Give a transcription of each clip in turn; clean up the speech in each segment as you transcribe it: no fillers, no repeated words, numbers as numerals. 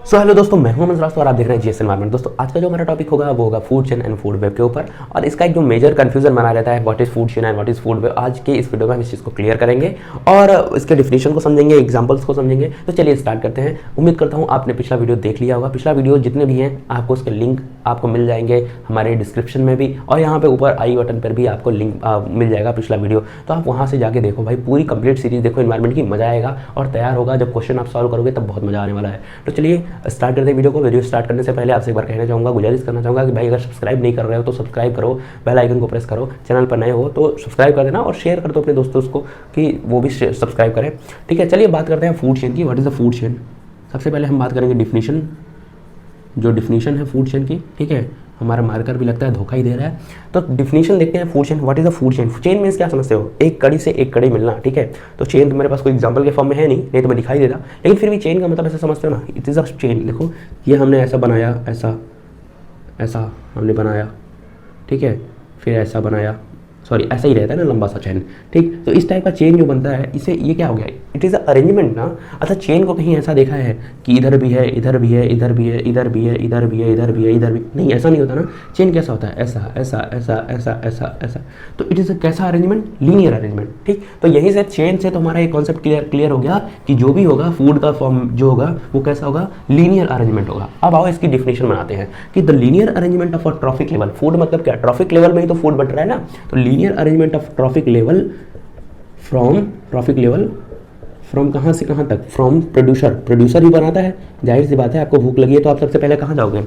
So hello दोस्तों, मैं हूं मनराज और आप देख रहे हैं जीएस एनवायरनमेंट। दोस्तों आज का जो हमारा टॉपिक होगा वो होगा food chain and food web के ऊपर। और इसका एक जो मेजर कंफ्यूजन बना रहता है what is food chain and what is food web, आज के इस वीडियो में हम इस चीज़ को क्लियर करेंगे और इसके डिफिनेशन को समझेंगे, एग्जाम्पल्स को समझेंगे। तो चलिए स्टार्ट करते हैं। उम्मीद करता हूँ आपने पिछला वीडियो देख लिया होगा। पिछला वीडियो जितने भी हैं आपको उसके लिंक आपको मिल जाएंगे हमारे डिस्क्रिप्शन में भी, और यहाँ पे ऊपर आई बटन पर भी आपको लिंक मिल जाएगा पिछला वीडियो। तो आप वहाँ से जाके देखो भाई, पूरी कंप्लीट सीरीज देखो एनवायरनमेंट की, मजा आएगा और तैयार होगा। जब क्वेश्चन आप सॉल्व करोगे तब बहुत मजा आने वाला है। तो चलिए स्टार्ट करते हैं वीडियो को। वीडियो स्टार्ट करने से पहले आपसे एक बार कहना चाहूँगा, गुजारिश करना चाहूँगा कि भाई अगर सब्सक्राइब नहीं कर रहे हो तो सब्सक्राइब करो, बेल आइकन को प्रेस करो, चैनल पर नए हो तो सब्सक्राइब कर देना और शेयर कर दो अपने दोस्तों को कि वो भी सब्सक्राइब करें। ठीक है, चलिए बात करते हैं फूड चेन की। What is the food chain. सबसे पहले हम बात करेंगे डिफिनीशन, जो डिफिनीशन है फूड चेन की। ठीक है, हमारा मार्कर भी लगता है धोखा ही दे रहा है। तो डिफिनीशन देखते हैं food chain. What is the food chain. Chain means क्या समझते हो, एक कड़ी से एक कड़ी मिलना। ठीक है, तो चेन तो मेरे पास कोई एग्जांपल के फॉर्म में है नहीं तो मैं दिखाई देता, लेकिन फिर भी चेन का मतलब ऐसा समझते हो ना, इट इज़ अ चेन। देखो ये हमने ऐसा बनाया, ऐसा ऐसा हमने बनाया, ठीक है, फिर ऐसा बनाया, सॉरी ऐसा ही रहता है ना लंबा सा चेन। ठीक, तो इस टाइप का चेन जो बनता है, इसे ये क्या हो गया, इट इज़ अ अरेंजमेंट ना। अच्छा, चेन को कहीं ऐसा देखा है कि इधर भी है, इधर भी है, इधर भी है, इधर भी है, इधर भी है, इधर भी है, इधर भी नहीं, ऐसा नहीं होता ना। चेन कैसा होता है, ऐसा ऐसा ऐसा ऐसा ऐसा ऐसा। तो इट इज़ अ कैसा अरेंजमेंट, लीनियर अरेंजमेंट। ठीक, तो यहीं से चेन से तो हमारा एक कॉन्सेप्ट क्लियर हो गया कि जो भी होगा फूड का फॉर्म जो होगा वो कैसा होगा, लीनियर अरेंजमेंट होगा। अब आओ इसकी डिफिनेशन बनाते हैं कि the linear arrangement of a trophic level. Food मतलब क्या, ट्रॉफिक लेवल में ही तो फूड बट रहा है ना। तो linear arrangement of trophic level from कहाँ से कहाँ तक, फ्रॉम प्रोड्यूसर ही बनाता है। जाहिर सी बात है, आपको भूख लगी है तो आप सबसे पहले कहाँ जाओगे,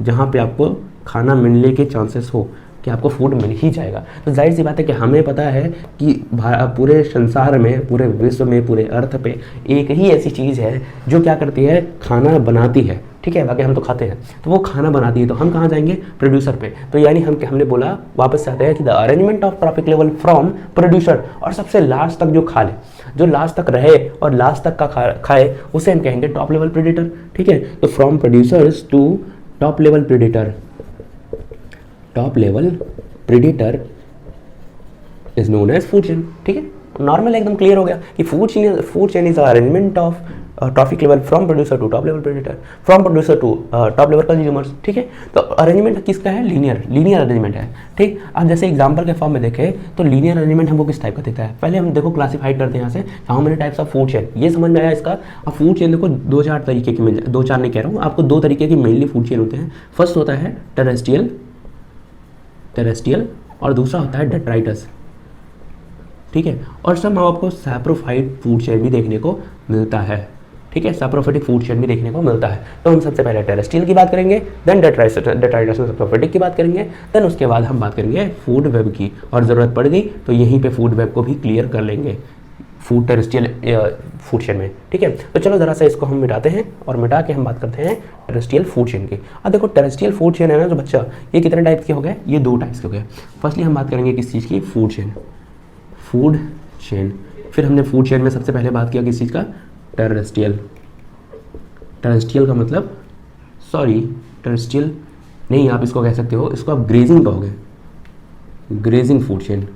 जहाँ पे आपको खाना मिलने के चांसेस हो कि आपको फूड मिल ही जाएगा। तो जाहिर सी बात है कि हमें पता है कि पूरे संसार में, पूरे विश्व में, पूरे अर्थ पे एक ही ऐसी चीज़ है जो क्या करती है, खाना बनाती है। ठीक है, बाकी हम तो खाते हैं, तो वो खाना बनाती है। तो हम कहाँ जाएंगे, प्रोड्यूसर पे। तो यानी हमने बोला, वापस से आते हैं कि the arrangement of trophic level from producer, और सबसे लास्ट तक जो खा ले, जो लास्ट तक रहे और लास्ट तक का खाए, उसे हम कहेंगे टॉप लेवल प्रेडेटर। ठीक है, तो from producers to top level predator, top level predator is known as food chain. ठीक है, नॉर्मल एकदम क्लियर हो गया कि food chain is arrangement of trophic level from producer to top level predator, from producer to top level consumers. ठीक है, तो arrangement किसका है, लीनियर अरेंजमेंट है। ठीक, अब जैसे एग्जांपल के फॉर्म में देखें तो लीनियर अरेंजमेंट हमको किस टाइप का देता है। पहले हम देखो क्लासिफाइड करते हैं यहाँ से, how many types of food chain, ये समझ में आया इसका। अब फूड चेन देखो दो चार तरीके की मिल, दो चार नहीं कह रहा हूँ आपको, दो तरीके की मेनली फूड चेन होते हैं। फर्स्ट होता है टेरेस्ट्रियल और दूसरा होता है डेट्राइटस। ठीक है, और सब आपको सैप्रोफाइट फूड चेन भी देखने को मिलता है। ठीक है, सैप्रोफाइटिक फूड चेन भी देखने को मिलता है। तो हम सबसे पहले टेरेस्ट्रियल की बात करेंगे, देन डेट्राइटस में सैप्रोफाइटिक की बात करेंगे, देन उसके बाद हम बात करेंगे फूड वेब की, और ज़रूरत पड़ गई तो यहीं पे फूड वेब को भी क्लियर कर लेंगे फूड टेरेस्ट्रियल फूड चेन में। ठीक है, तो चलो ज़रा सा इसको हम मिटाते हैं और मिटा के हम बात करते हैं टेरेस्ट्रियल फूड चेन की। अब देखो टेरेस्ट्रियल फूड चेन है ना जो बच्चा, ये कितने टाइप के हो गए, ये दो टाइप्स के हो गए। फर्स्टली हम बात करेंगे किस चीज़ की, फूड चेन। फिर हमने फूड चेन में सबसे पहले बात किया किस चीज़ का, टेरेस्ट्रियल का मतलब, सॉरी टेरेस्ट्रियल नहीं, आप इसको कह सकते हो, इसको आप ग्रेजिंग कहोगे, ग्रेजिंग फूड चेन।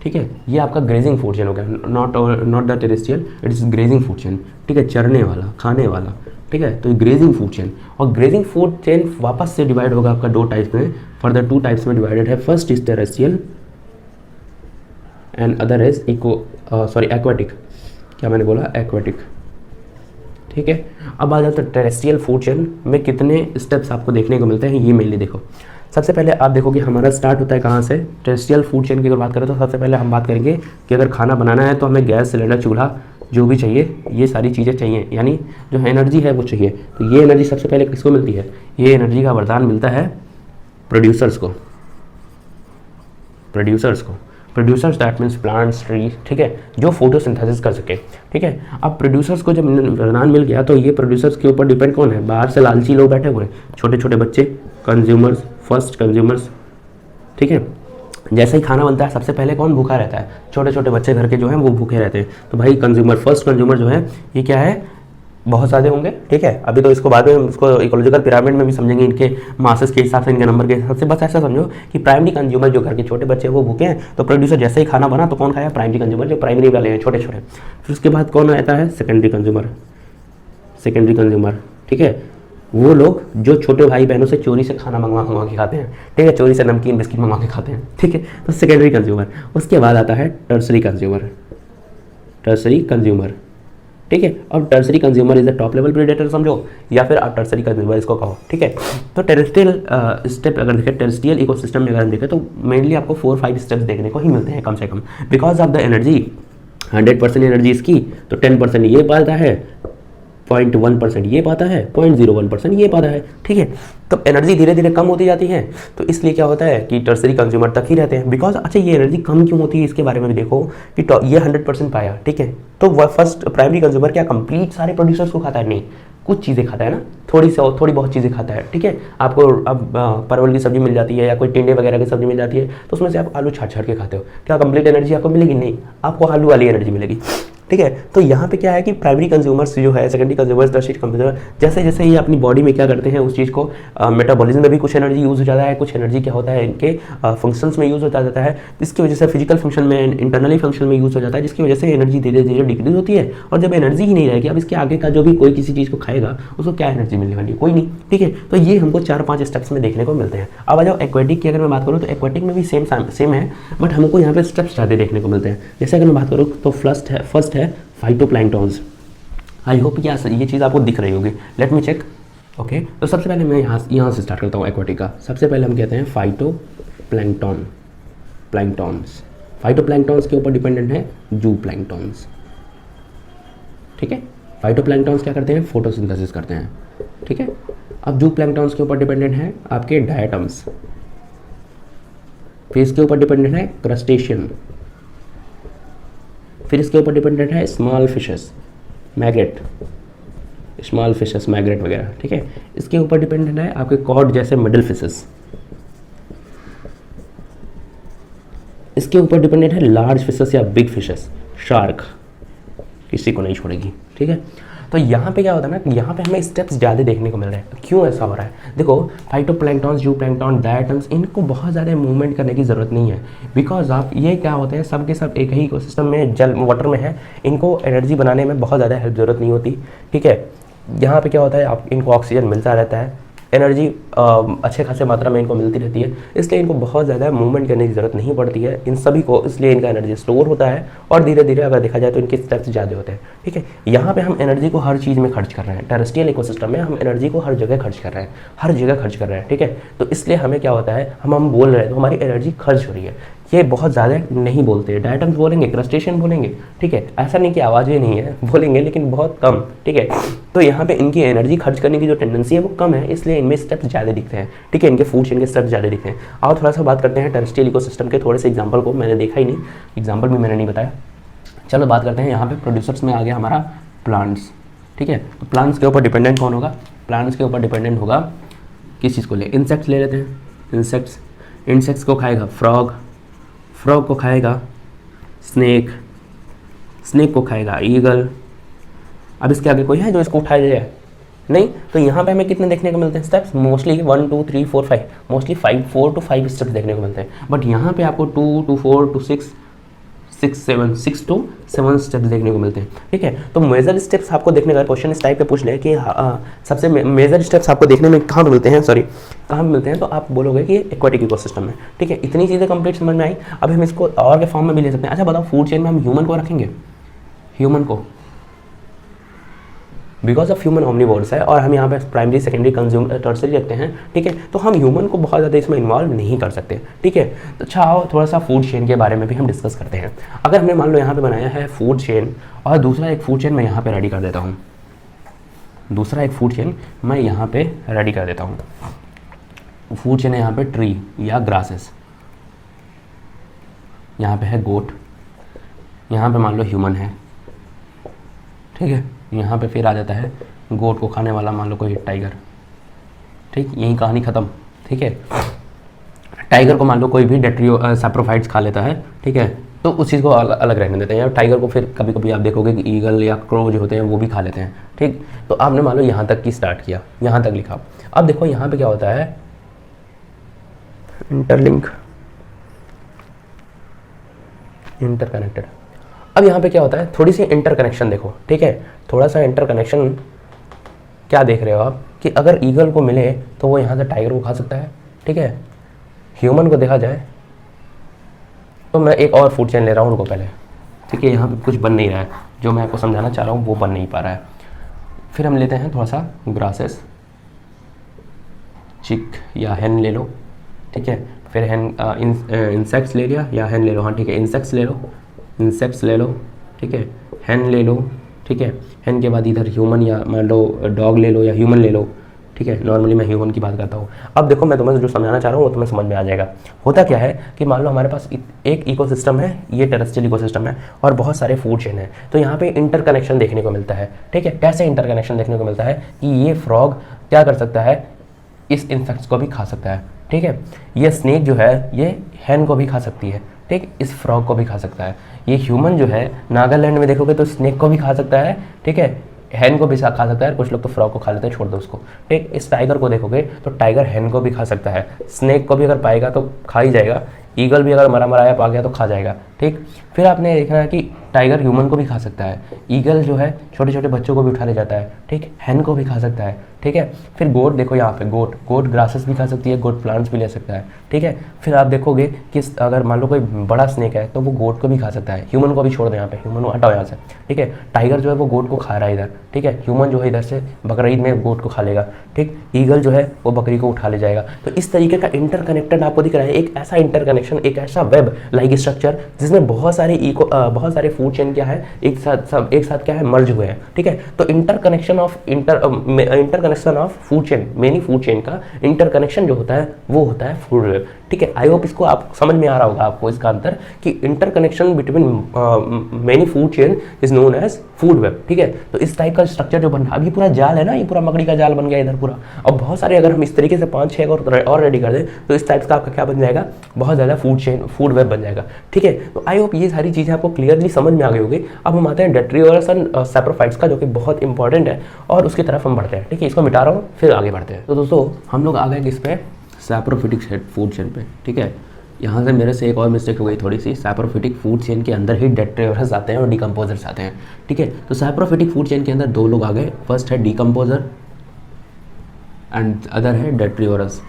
ठीक है, ये आपका ग्रेजिंग फूड चेन हो गया, not the terrestrial, it is grazing food chain. ठीक है, चरने वाला, खाने वाला। ठीक है, तो ग्रेजिंग फूड चेन, और ग्रेजिंग फूड चेन वापस से डिवाइड होगा आपका दो टाइप्स में, फर्दर टू टाइप्स में डिवाइडेड है। First is terrestrial and other is aquatic. क्या मैंने बोला, एक्वाटिक। ठीक है, अब आ जाता है टेरेस्ट्रियल फूड चेन में कितने स्टेप्स आपको देखने को मिलते हैं, ये मेनली देखो। सबसे पहले आप देखो कि हमारा स्टार्ट होता है कहाँ से, टेरेस्ट्रियल फूड चेन की अगर बात करें तो सबसे पहले हम बात करेंगे कि अगर खाना बनाना है तो हमें गैस सिलेंडर, चूल्हा जो भी चाहिए, ये सारी चीज़ें चाहिए, यानी जो एनर्जी है वो चाहिए। तो ये एनर्जी सबसे पहले किसको मिलती है, ये एनर्जी का वरदान मिलता है प्रोड्यूसर्स को, producers that means plants, tree. ठीक है, जो फोटोसिंथेसिस कर सके। ठीक है, अब प्रोड्यूसर्स को जब वरदान मिल गया तो ये प्रोड्यूसर्स के ऊपर डिपेंड कौन है, बाहर से लालची लोग बैठे हुए हैं, छोटे छोटे बच्चे, कंज्यूमर्स, फर्स्ट कंज्यूमर्स। ठीक है, जैसे ही खाना बनता है सबसे पहले कौन भूखा रहता है, छोटे छोटे बच्चे घर के जो हैं वो भूखे रहते हैं। तो भाई कंज्यूमर, फर्स्ट कंज्यूमर जो है ये क्या है, बहुत सारे होंगे। ठीक है, अभी तो इसको बाद में उसको इकोलॉजिकल पिरामिड में भी समझेंगे, इनके मासेस के हिसाब से, इनके नंबर के हिसाब से। बस ऐसा समझो कि प्राइमरी कंज्यूमर जो घर के छोटे बच्चे हैं वो भूखे हैं, तो प्रोड्यूसर जैसे ही खाना बना तो कौन खाया, प्राइमरी कंज्यूमर, जो प्राइमरी वाले हैं छोटे छोटे। फिर उसके बाद कौन आता है, सेकेंडरी कंज्यूमर। सेकेंडरी कंज्यूमर, ठीक है, वो लोग जो छोटे भाई बहनों से चोरी से खाना मंगवा के खाते हैं, ठीक है, चोरी से नमकीन बिस्किट मंगवा के खाते हैं, ठीक है, तो सेकेंडरी कंज्यूमर। उसके बाद आता है टर्सरी कंज्यूमर, टर्सरी कंज्यूमर, ठीक है। अब tertiary consumer is the top level predator समझो, या फिर आप टर्सरी कंज्यूमर इसको कहो, ठीक है। तो टेरेस्ट्रियल स्टेप अगर देखें, टेरेस्ट्रियल इकोसिस्टम में अगर हम देखें तो मेनली आपको 4-5 स्टेप्स देखने को ही मिलते हैं कम से कम, because of the energy 100% energy इसकी, तो 10% ये पाता है, 0.1% ये पाता है, 0.01% ये पाता है, ठीक है। तो एनर्जी धीरे धीरे कम होती जाती है, तो इसलिए क्या होता है कि टर्सरी कंज्यूमर तक ही रहते हैं। बिकॉज अच्छा ये एनर्जी कम क्यों होती है इसके बारे में भी देखो कि ये 100% पाया, ठीक है, तो वह फर्स्ट प्राइमरी कंज्यूमर क्या कंप्लीट सारे प्रोड्यूसर्स को खाता है? नहीं, कुछ चीज़ें खाता है ना, थोड़ी बहुत चीज़ें खाता है, ठीक है। आपको अब परवल की सब्जी मिल जाती है या कोई टिंडे वगैरह की सब्जी मिल जाती है, तो उसमें से आप आलू छाट छाट के खाते हो, क्या कंप्लीट एनर्जी आपको मिलेगी? नहीं, आपको आलू वाली एनर्जी मिलेगी, ठीक है। तो यहाँ पे क्या है कि प्राइमरी कंज्यूमर्स जो है, सेकेंडरी कंज्यूमर्स, टर्शियरी कंज्यूमर, जैसे जैसे ये अपनी बॉडी में क्या करते हैं उस चीज़ को मेटाबॉलिज्म में भी कुछ एनर्जी यूज़ हो जाता है, कुछ एनर्जी क्या होता है इनके फंक्शंस में यूज़ होता जाता है, इसकी वजह से फिजिकल फंक्शन में, इंटरनली फंक्शन में यूज़ हो जाता है, जिसकी वजह से एनर्जी धीरे धीरे डिक्रीज होती है। और जब एनर्जी ही नहीं रहेगी, अब इसके आगे का जो भी कोई किसी चीज़ को खाएगा उसको क्या एनर्जी मिलने वाली है? कोई नहीं, ठीक है। तो ये हमको 4-5 स्टेप्स में देखने को मिलते हैं। अब आ जाओ एक्वेटिक की अगर मैं बात करूँ तो एक्वेटिक में भी सेम है, बट हमको यहाँ पे स्टेप्स ज़्यादा देखने को मिलते हैं। जैसे अगर मैं बात करूँ तो फर्स्ट है फाइटोप्लैंक्टॉन्स। आई होप ये चीज़ आपको दिख रही होगी। Let me check. ओके, तो सबसे पहले मैं यहाँ से स्टार्ट करता हूँ एक्वाटिक का। सबसे पहले हम कहते हैं प्लैंक्टॉन्स। फाइटोप्लैंक्टॉन्स के ऊपर डिपेंडेंट है जू प्लैंक्टॉन्स, ठीक है। फाइटोप्लैंक्टॉन्स क्या करते हैं? फोटोसिंथेसिस करते हैं, ठीक है। अब जू प्लैंक्टॉन्स के ऊपर डिपेंडेंट है आपके डायटम्स, फिर इसके ऊपर डिपेंडेंट है क्रस्टेशियन, फिर इसके ऊपर डिपेंडेंट है स्मॉल फिशेस, मैग्रेट वगैरह, ठीक है। इसके ऊपर डिपेंडेंट है आपके कॉड जैसे मिडल फिशेस। इसके ऊपर डिपेंडेंट है लार्ज फिशेस या बिग फिशेस, शार्क किसी को नहीं छोड़ेगी, ठीक है। तो यहाँ पे क्या होता है ना कि यहाँ पे हमें स्टेप्स ज़्यादा देखने को मिल रहे हैं। क्यों ऐसा हो रहा है? देखो फाइटोप्लैंक्टॉन्स, जू प्लैंक्टॉन, डायटम्स, इनको बहुत ज़्यादा मूवमेंट करने की ज़रूरत नहीं है, बिकॉज आप ये क्या होते हैं सब के सब एक ही इकोसिस्टम में वाटर में है, इनको एनर्जी बनाने में बहुत ज़्यादा हेल्प ज़रूरत नहीं होती, ठीक है। यहाँ पे क्या होता है आप इनको ऑक्सीजन मिलता रहता है, एनर्जी अच्छे खासे मात्रा में इनको मिलती रहती है, इसलिए इनको बहुत ज़्यादा मूवमेंट करने की ज़रूरत नहीं पड़ती है इन सभी को, इसलिए इनका एनर्जी स्टोर होता है और धीरे धीरे अगर देखा जाए तो इनके स्टेप्स ज़्यादा होते हैं, ठीक है। यहाँ पे हम एनर्जी को हर चीज़ में खर्च कर रहे हैं, टेरेस्ट्रियल इकोसिस्टम में हम एनर्जी को हर जगह खर्च कर रहे हैं, ठीक है। तो इसलिए हमें क्या होता है, हम बोल रहे हैं तो हमारी एनर्जी खर्च हो रही है। ये बहुत ज़्यादा नहीं बोलते, डायटम्स बोलेंगे, क्रस्टेशियन बोलेंगे, ठीक है, ऐसा नहीं कि आवाज़ें नहीं है, बोलेंगे लेकिन बहुत कम, ठीक है। तो यहाँ पे इनकी एनर्जी खर्च करने की जो टेंडेंसी है वो कम है, इसलिए इनमें स्टेप्स ज़्यादा दिखते हैं, ठीक है, इनके फूड चेन के स्टेप्स ज़्यादा दिखते हैं। और थोड़ा सा बात करते हैं टेरेस्ट्रियल इकोसिस्टम के थोड़े से एग्जाम्पल को, मैंने देखा ही नहीं, एग्जाम्पल भी मैंने नहीं बताया। चलो बात करते हैं, यहाँ पे प्रोड्यूसर्स में आ गया हमारा प्लांट्स, ठीक है। तो प्लांट्स के ऊपर डिपेंडेंट कौन होगा? प्लांट्स के ऊपर डिपेंडेंट होगा किस चीज़ को ले, इंसेक्ट्स ले लेते हैं। इंसेक्ट्स को खाएगा फ्रॉग को खाएगा स्नेक को खाएगा ईगल। अब इसके आगे कोई है जो इसको उठाया जाए? नहीं। तो यहाँ पे हमें कितने देखने को मिलते हैं steps? Mostly 1 2 3 4 5, mostly 4 to 5 steps देखने को मिलते हैं, बट यहाँ पे आपको 2 to 4 to 6 to 7 स्टेप्स देखने को मिलते हैं, ठीक है। तो मेजर स्टेप्स आपको देखने का क्वेश्चन इस टाइप पे पूछ ले कि सबसे मेजर स्टेप्स आपको देखने में कहाँ मिलते हैं, तो आप बोलोगे कि एक्वाटिक इकोसिस्टम में, ठीक है। इतनी चीज़ें कंप्लीट समझ में आई। अब हम इसको और के फॉर्म में भी ले सकते हैं। अच्छा बताओ, फूड चेन में हम ह्यूमन को रखेंगे, बिकॉज ऑफ ह्यूमन ओमनिवोर्स है और हम यहाँ पे प्राइमरी, सेकेंडरी, कंज्यूमर, टर्सरी रखते हैं, ठीक है। तो हम ह्यूमन को बहुत ज़्यादा इसमें इन्वॉल्व नहीं कर सकते, ठीक है। तो अच्छा आओ थोड़ा सा फूड चेन के बारे में भी हम डिस्कस करते हैं। अगर हमने मान लो यहाँ पे बनाया है फूड चेन और दूसरा एक फूड चेन मैं यहाँ पे रेडी कर देता हूँ, फूड चेन है यहाँ पे ट्री या ग्रासेस, यहाँ पे है गोट, यहाँ पे मान लो ह्यूमन है, ठीक है। यहाँ पे फिर आ जाता है गोट को खाने वाला मान लो कोई टाइगर, ठीक, यही कहानी ख़त्म, ठीक है। टाइगर को मान लो कोई भी सैप्रोफाइट्स खा लेता है, ठीक है, तो उस चीज़ को अलग रहने देते हैं। या टाइगर को फिर कभी कभी आप देखोगे कि ईगल या क्रो जो होते हैं वो भी खा लेते हैं, ठीक। तो आपने मान लो यहाँ तक की स्टार्ट किया, यहाँ तक लिखा। अब देखो यहाँ पे क्या होता है, इंटरकनेक्टेड। अब यहाँ पे क्या होता है, थोड़ी सी इंटरकनेक्शन देखो, ठीक है, थोड़ा सा इंटरकनेक्शन क्या देख रहे हो आप कि अगर ईगल को मिले तो वो यहाँ से टाइगर को खा सकता है, ठीक है। ह्यूमन को देखा जाए तो मैं एक और फूड चेन ले रहा हूँ उनको पहले, ठीक है। यहाँ पे कुछ बन नहीं रहा है, जो मैं आपको समझाना चाह रहा हूँ वो बन नहीं पा रहा है। फिर हम लेते हैं थोड़ा सा ग्रासेस, चिक या हैन ले लो, ठीक है। फिर हैन इंसेक्ट्स ले लिया या हैन ले लो, हाँ ठीक है, इंसेक्ट्स ले लो, इंसेक्ट्स ले लो, ठीक है। हैन ले लो, ठीक है। हैन के बाद इधर ह्यूमन या मान लो डॉग ले लो या ह्यूमन ले लो, ठीक है। नॉर्मली मैं ह्यूमन की बात करता हूँ। अब देखो मैं तुम्हें जो समझाना चाह रहा हूँ वो तुम्हें समझ में आ जाएगा। होता क्या है कि मान लो हमारे पास एक इकोसिस्टम है, ये टेरेस्ट्रियल इकोसिस्टम है और बहुत सारे फूड चेन है, तो यहाँ पे इंटरकनेक्शन देखने को मिलता है, ठीक है। कैसे इंटरकनेक्शन देखने को मिलता है कि ये फ्रॉग क्या कर सकता है, इस इंसेक्ट्स को भी खा सकता है, ठीक है। ये स्नेक जो है ये हैन को भी खा सकती है, ठीक, इस फ्रॉग को भी खा सकता है। ये ह्यूमन जो है नागालैंड में देखोगे तो स्नेक को भी खा सकता है, ठीक है, हैन को भी खा सकता है। कुछ लोग तो फ्रॉग को खा लेते हैं, छोड़ दो उसको, ठीक। इस टाइगर को देखोगे तो टाइगर हैन को भी खा सकता है, स्नेक को भी अगर पाएगा तो खा ही जाएगा, ईगल भी अगर मरा मराया पा गया तो खा जाएगा, ठीक। फिर आपने देखना है कि टाइगर ह्यूमन को भी खा सकता है, ईगल जो है छोटे छोटे बच्चों को भी उठा ले जाता है, ठीक, हैन को भी खा सकता है, ठीक है। फिर गोट देखो यहाँ पे, गोट ग्रासेस भी खा सकती है, गोट प्लांट्स भी ले सकता है, ठीक है। फिर आप देखोगे कि अगर मान लो कोई बड़ा स्नेक है तो वो गोट को भी खा सकता है, ह्यूमन को भी छोड़ दो यहाँ पे, ह्यूमन को हटाओ यहाँ से, ठीक है। टाइगर जो है वो गोट को खा रहा है इधर, ठीक है। ह्यूमन जो है इधर से बकरीद में गोट को खा लेगा, ठीक। ईगल जो है वो बकरी को उठा ले जाएगा। तो इस तरीके का इंटरकनेक्टेड आपको दिख रहा है, एक ऐसा इंटरकनेक्शन, एक ऐसा वेब लाइक स्ट्रक्चर जिसमें बहुत सारे फूड चेन क्या है एक साथ क्या है मर्ज हुए हैं, ठीक है। तो interconnection of food chain, many food chain का इंटरकनेक्शन जो होता है वो होता है फूड वेब, ठीक है। आई होप इसको आप समझ में आ रहा होगा आपको इसका अंतर कि interconnection between many food chain is known as food web, ठीक है। तो इस टाइप का स्ट्रक्चर जो बन रहा है, अब ये पूरा जाल है ना, ये पूरा मकड़ी का जाल बन गया इधर पूरा। और बहुत सारे अगर हम इस तरीके से 5-6 और रेडी कर दें तो इस टाइप का आपका क्या बन जाएगा, बहुत ज़्यादा फूड वेब बन जाएगा, ठीक है। तो आई होप ये सारी चीज़ें आपको क्लियरली समझ में आ गई होगी। अब हम आते हैं डेट्रियोरस एंड सैप्रोफाइट्स का, जो कि बहुत इंपॉर्टेंट है और उसकी तरफ हम बढ़ते हैं, ठीक है। इसको मिटा रहा हूँ फिर आगे बढ़ते हैं। तो दोस्तों हम लोग आ गए किस पे, सैप्रोफिटिक फूड चेन पे, ठीक है। यहाँ से मेरे से एक और मिस्टेक हो गई थोड़ी सी, सैप्रोफिटिक फूड चेन के अंदर ही डेट्रियोरस आते हैं और डिकम्पोजर्स आते हैं, ठीक है। तो सैप्रोफिटिक फूड चेन के अंदर दो लोग आ गए, फर्स्ट है डिकम्पोजर एंड अदर है डेट्रियोरस,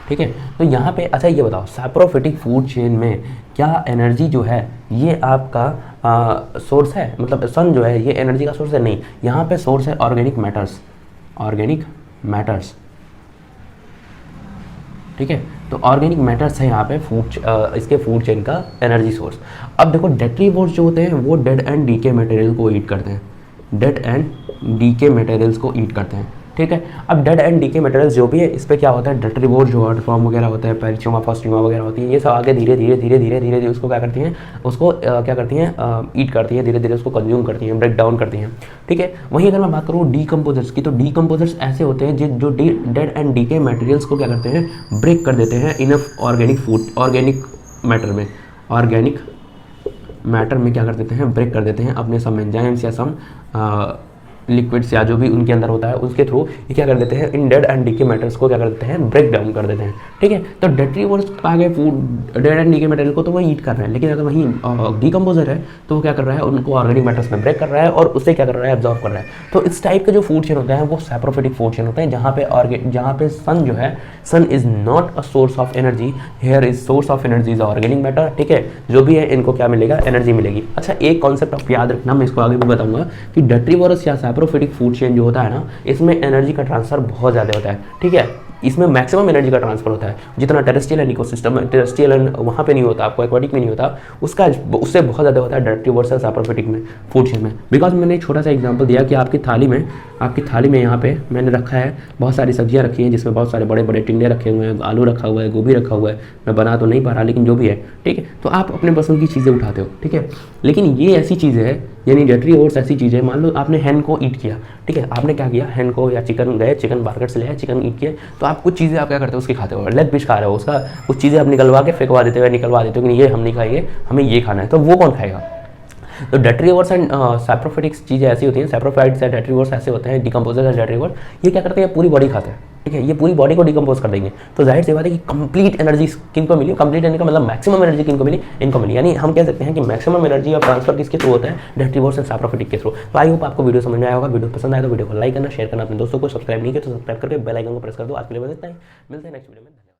ठीक है। तो यहाँ पे अच्छा ये बताओ, सैप्रोफिटिक फूड चेन में क्या एनर्जी जो है ये आपका सोर्स है, मतलब सन जो है ये एनर्जी का सोर्स है? नहीं, यहाँ पे सोर्स है ऑर्गेनिक मैटर्स, ठीक है। तो ऑर्गेनिक मैटर्स है यहाँ पे इसके फूड चेन का एनर्जी सोर्स। अब देखो डेट्रीवोर्स जो होते हैं वो डेड एंड डीके मटेरियल को ईट करते हैं, ठीक है। अब डेड एंड डीके मटेरियल्स जो भी है इस पर क्या होता है, डेट्रीवोर्स जो अर्टफॉर्म वगैरह होता है, पेरिचोमा फॉस्ट्यूमा वगैरह होती है, ये सब आगे धीरे धीरे उसको क्या करती हैं, ईट करती हैं, धीरे धीरे उसको कंज्यूम करती हैं, ब्रेक डाउन करती हैं, ठीक है। वहीं अगर मैं बात करूँ डीकम्पोजर्स की, तो डीकम्पोजर्स ऐसे होते हैं जो डेड एंड डीके मटेरियल्स को क्या करते हैं, ब्रेक कर देते हैं इनफ ऑर्गेनिक मैटर में क्या कर देते हैं, ब्रेक कर देते हैं अपने सम एंजाइम्स या सम लिक्विड्स या जो भी उनके अंदर होता है उसके थ्रू ये क्या कर देते हैं, इन डेड एंड डीके मैटर्स को क्या कर देते हैं, ब्रेक डाउन कर देते हैं, ठीक है। तो डेट्रीवोर्स आ गए food dead and decay material को तो वो ईट कर रहे हैं, लेकिन अगर वहीं डीकम्पोजर है तो वो क्या कर रहा है, उनको ऑर्गेनिक मैटर्स में ब्रेक कर रहा है और उससे क्या कर रहा है, एब्जॉर्ब कर रहा है। तो इस टाइप के जो फूड चेन होते हैं वो सैप्रोफिटिक फूड चेन होते हैं, जहाँ पे सन जो है, sun is not a source of energy, here is source of energy is organic matter, ठीक है। जो भी है इनको क्या मिलेगा, एनर्जी मिलेगी। अच्छा एक कॉन्सेप्ट आप याद रखना, मैं इसको आगे भी बताऊंगा कि डेट्रीवोरस या सैप्रोफिटिक फूड चेन जो होता है ना, इसमें एनर्जी का ट्रांसफर बहुत ज़्यादा होता है, ठीक है। इसमें मैक्सिमम एनर्जी का ट्रांसफर होता है, जितना terrestrial and ecosystem terrestrial and वहाँ पे नहीं होता, आपको एक्वाटिक में नहीं होता, उससे बहुत ज़्यादा होता है डेट्रीवोरस और सैप्रोफिटिक में फूड चेन में। बिकॉज मैंने एक छोटा सा एग्जांपल दिया कि आपकी थाली में यहाँ पे मैंने रखा है, बहुत सारी सब्जियाँ रखी हैं जिसमें बहुत सारे बड़े बड़े टिंडे रखे हुए हैं, आलू रखा हुआ है, गोभी रखा हुआ है, मैं बना तो नहीं पा रहा लेकिन जो भी है, ठीक है। तो आप अपने पसंद की चीज़ें उठाते हो, ठीक है। लेकिन ये ऐसी चीज़ें है, यानी डेट्रीवोर्स ऐसी चीज़ है, मान लो आपने हैन को ईट किया, ठीक है। आपने क्या किया, हैन को या चिकन मार्केट से ले आए, चिकन ईट किया, तो आप कुछ चीज़ें आप क्या करते हो, उसकी खाते हो, लेग पीस खा रहे हो उसका, कुछ चीज़ें आप निकलवा देते हो कि ये हम नहीं खाएंगे, हमें ये खाना है, तो वो कौन खाएगा, तो डेट्रीवर्स एंड सैप्रोफाइटिक्स चीज़ें ऐसी होती हैं, सैप्रोफाइट्स या डेट्रीवर्स ऐसे होते हैं, डिकम्पोजर्स या डेट्रीवर्स, ये क्या करते हैं, पूरी बॉडी खाते हैं, ठीक है, ये पूरी बॉडी को डिकम्पोज कर देंगे। तो जाहिर सी बात है कि कंप्लीट एनर्जी किन को मिली, कंप्लीट एनर्जी का मतलब मैक्सिमम एनर्जी किन को मिली, इनको मिली। यानी हम कह सकते हैं कि मैक्सिमम एनर्जी और ट्रांसफर किसके थ्रू होता है, डेट्रीवर्स एंड सैप्रोफाइटिक के थ्रू। तो आई होप आपको वीडियो समझ में आया होगा। वीडियो पसंद आया तो वीडियो को लाइक करना, शेयर करना, अपने दोस्तों को सब्सक्राइब नहीं किया तो सब्सक्राइब करके बेल आइकन को प्रेस कर दो। आज के लिए बस इतना ही, मिलते हैं नेक्स्ट वीडियो में।